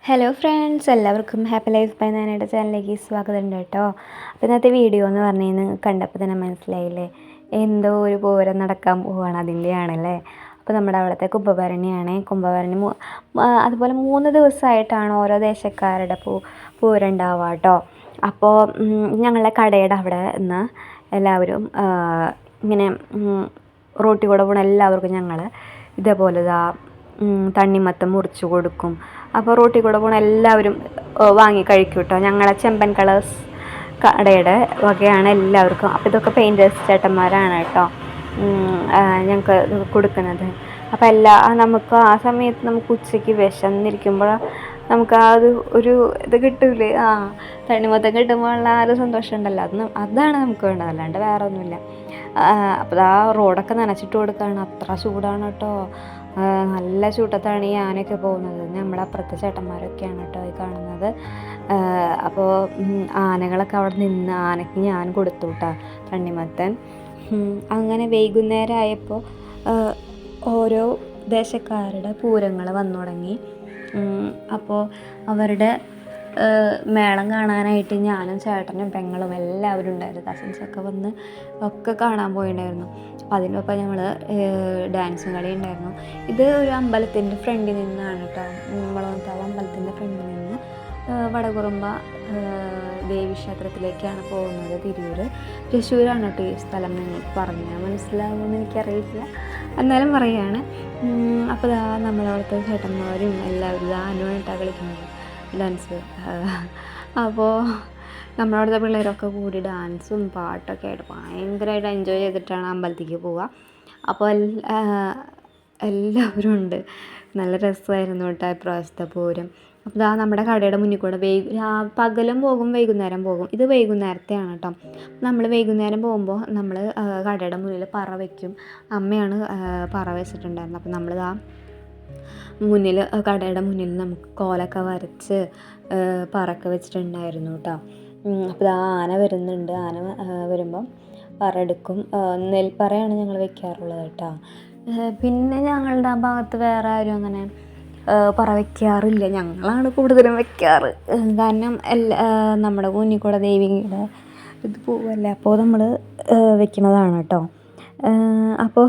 Hello friends, എല്ലാവർക്കും happy life by നാനയുടെ ചാനലിലേക്ക് സ്വാഗതമുണ്ട് കേട്ടോ. അപ്പോൾ ഇന്നത്തെ വീഡിയോ എന്ന് പറഞ്ഞാൽ കണ്ടപ്പോൾ തന്നെ മനസ്സിലായില്ലേ, എന്തോ ഒരു പൂരം നടക്കാൻ പോവുകയാണ്, അതിൻ്റെയാണല്ലേ. അപ്പോൾ നമ്മുടെ അവിടുത്തെ കുംഭഭരണിയാണ്. കുംഭഭരണി അതുപോലെ 3 ദിവസമായിട്ടാണ് ഓരോ ദേശക്കാരുടെ പൂരം ഉണ്ടാവുക കേട്ടോ. അപ്പോൾ ഞങ്ങളുടെ കടയുടെ അവിടെ നിന്ന് എല്ലാവരും ഇങ്ങനെ റോട്ടിൽ കൂടെ പോകണ എല്ലാവർക്കും ഞങ്ങൾ ഇതേപോലെ തണ്ണിമത്തം മുറിച്ച് കൊടുക്കും. അപ്പോൾ റോട്ടിൽ കൂടെ പോകണ എല്ലാവരും വാങ്ങി കഴിക്കും കേട്ടോ. ഞങ്ങളെ ചെമ്പൻ കളേഴ്സ് കടയുടെ വകയാണ് എല്ലാവർക്കും. അപ്പോൾ ഇതൊക്കെ പെയിൻറ്റേഴ്സ് ചേട്ടന്മാരാണ് കേട്ടോ ഞങ്ങൾക്ക് കൊടുക്കുന്നത്. അപ്പോൾ നമുക്ക് ആ സമയത്ത് നമുക്ക് ഉച്ചയ്ക്ക് വിശന്നിരിക്കുമ്പോൾ നമുക്ക് ആ ഒരു ഇത് കിട്ടൂലേ, തണ്ണിമത്തം കിട്ടുമ്പോഴുള്ള ആ ഒരു സന്തോഷം ഉണ്ടല്ലോ, അതാണ് നമുക്ക് വേണ്ടത്, അല്ലാണ്ട് വേറെ ഒന്നുമില്ല. അപ്പോൾ ആ റോഡൊക്കെ നനച്ചിട്ട് കൊടുക്കുകയാണ്. അത്ര ചൂടാണ് കേട്ടോ. നല്ല ചൂട്ടത്താണ് ഈ ആനയൊക്കെ പോകുന്നത്. നമ്മുടെ അപ്പുറത്തെ ചേട്ടന്മാരൊക്കെയാണ് കേട്ടോ ഈ കാണുന്നത്. അപ്പോൾ ആനകളൊക്കെ അവിടെ നിന്ന് ആനയ്ക്ക് ഞാൻ കൊടുത്തു കേട്ടോ തണ്ണിമത്തൻ. അങ്ങനെ വൈകുന്നേരം ആയപ്പോൾ ഓരോ ദേശക്കാരുടെ പൂരങ്ങൾ വന്നു തുടങ്ങി. അപ്പോൾ അവരുടെ മേളം കാണാനായിട്ട് ഞാനും ചേട്ടനും പെങ്ങളും എല്ലാവരും ഉണ്ടായിരുന്നു. കസിൻസൊക്കെ വന്ന് ഒക്കെ കാണാൻ പോയിട്ടുണ്ടായിരുന്നു. അപ്പോൾ അതിനൊപ്പം ഞങ്ങൾ ഡാൻസും കളി ഉണ്ടായിരുന്നു. ഇത് ഒരു അമ്പലത്തിൻ്റെ ഫ്രണ്ടിൽ നിന്നാണ് കേട്ടോ. മുളകുന്നത്താവ് അമ്പലത്തിൻ്റെ ഫ്രണ്ടിൽ നിന്ന് വടകുറുമ്പ ദേവീക്ഷേത്രത്തിലേക്കാണ് പോകുന്നത്. തൃശ്ശൂരാണ് കേട്ടോ ഈ സ്ഥലം. നിങ്ങൾക്ക് പറഞ്ഞാൽ മനസ്സിലാവുമെന്ന് എനിക്കറിയില്ല, എന്നാലും പറയുകയാണ്. അപ്പോൾ നമ്മളവിടുത്തെ ചേട്ടന്മാരും എല്ലാവരും ആനുമായിട്ടാണ് കളിക്കുന്നത് ഡാൻസ്. അപ്പോൾ നമ്മളവിടുത്തെ പിള്ളേരൊക്കെ കൂടി ഡാൻസും പാട്ടൊക്കെ ആയിട്ട് ഭയങ്കരമായിട്ട് എൻജോയ് ചെയ്തിട്ടാണ് അമ്പലത്തേക്ക് പോവുക. അപ്പോൾ എല്ലാവരും ഉണ്ട്. നല്ല രസമായിരുന്നു കേട്ടോ ഇപ്രാവശ്യത്തെ പൂരം. അപ്പോൾ നമ്മുടെ കടയുടെ മുന്നിൽ കൂടെ പകലും പോകും വൈകുന്നേരം പോകും. ഇത് വൈകുന്നേരത്തെയാണ് കേട്ടോ. നമ്മൾ വൈകുന്നേരം പോകുമ്പോൾ നമ്മൾ കടയുടെ മുന്നിൽ പറ വയ്ക്കും. അമ്മയാണ് പറ വെച്ചിട്ടുണ്ടായിരുന്നത്. അപ്പോൾ നമ്മളിതാ മുന്നിൽ കടയുടെ മുന്നിൽ നമുക്ക് കോലൊക്കെ വരച്ച് പറയൊക്കെ വെച്ചിട്ടുണ്ടായിരുന്നു കേട്ടോ. അപ്പോൾ ആന വരുന്നുണ്ട്. ആന വരുമ്പം പറ എടുക്കും. നെൽപ്പറയാണ് ഞങ്ങൾ വെക്കാറുള്ളത് കേട്ടോ. പിന്നെ ഞങ്ങളുടെ ആ ഭാഗത്ത് വേറെ ആരും അങ്ങനെ പറ വയ്ക്കാറില്ല. ഞങ്ങളാണ് കൂടുതലും വെക്കാറ്. കാരണം നമ്മുടെ മുന്നിൽ കൂടെ ദേവിയുടെ ഇത് പോവല്ലേ, അപ്പോൾ നമ്മൾ വെക്കുന്നതാണ് കേട്ടോ. അപ്പോൾ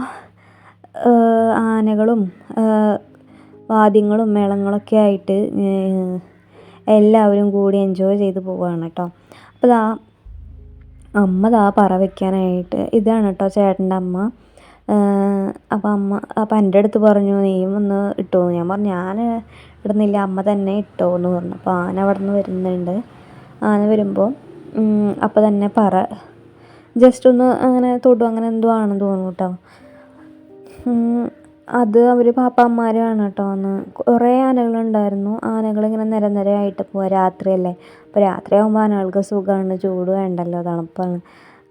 ആനകളും വാദ്യങ്ങളും മേളങ്ങളൊക്കെ ആയിട്ട് എല്ലാവരും കൂടി എൻജോയ് ചെയ്ത് പോവുകയാണ് കേട്ടോ. അപ്പോൾ അമ്മ പറ വയ്ക്കാനായിട്ട് ഇതാണ് കേട്ടോ ചേട്ടൻ്റെ അമ്മ. അപ്പോൾ എൻ്റെ അടുത്ത് പറഞ്ഞു, നീയും ഒന്ന് ഇട്ടോ. ഞാൻ പറഞ്ഞു ഞാൻ ഇടുന്നില്ല, അമ്മ തന്നെ ഇട്ടോ എന്ന് പറഞ്ഞു. അപ്പോൾ ആന അവിടെ നിന്ന് വരുന്നുണ്ട്. ആന വരുമ്പോൾ അപ്പോൾ തന്നെ പറ ജസ്റ്റ് ഒന്ന് അങ്ങനെ തൊടും, അങ്ങനെ എന്തോ ആണെന്ന് തോന്നുന്നു കേട്ടോ. അത് അവർ പാപ്പാന്മാരാണ് കേട്ടോ. അന്ന് കുറേ ആനകളുണ്ടായിരുന്നു. ആനകളിങ്ങനെ നിരനിരയായിട്ട് പോവുക. രാത്രിയല്ലേ, അപ്പോൾ രാത്രിയാകുമ്പോൾ ആനകൾക്ക് സുഖമാണ്, ചൂട് വേണ്ടല്ലോ, തണുപ്പാണ്.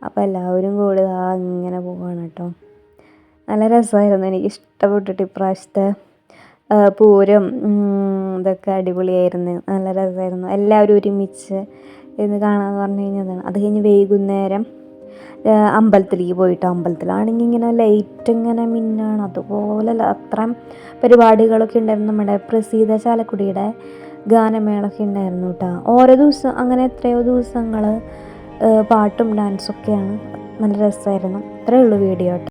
അപ്പോൾ എല്ലാവരും കൂടി ഇങ്ങനെ പോവുകയാണ് കേട്ടോ. നല്ല രസമായിരുന്നു. എനിക്ക് ഇഷ്ടപ്പെട്ടിട്ട് ഇപ്രാവശ്യത്തെ പൂരം ഇതൊക്കെ അടിപൊളിയായിരുന്നു. നല്ല രസമായിരുന്നു. എല്ലാവരും ഒരുമിച്ച് ഇന്ന് കാണാമെന്ന് പറഞ്ഞു കഴിഞ്ഞതാണ്. അത് കഴിഞ്ഞ് വൈകുന്നേരം അമ്പലത്തിലേക്ക് പോയിട്ട്, അമ്പലത്തിലാണെങ്കിൽ ഇങ്ങനെ ലൈറ്റ് ഇങ്ങനെ മിന്നാണ്. അതുപോലെ അത്രയും പരിപാടികളൊക്കെ ഉണ്ടായിരുന്നു. നമ്മുടെ പ്രസീത ചാലക്കുടിയുടെ ഗാനമേളൊക്കെ ഉണ്ടായിരുന്നു കേട്ടോ. ഓരോ ദിവസം അങ്ങനെ എത്രയോ ദിവസങ്ങൾ പാട്ടും ഡാൻസൊക്കെയാണ്. നല്ല രസമായിരുന്നു. ഇത്രയേ ഉള്ളൂ വീഡിയോ കേട്ടോ.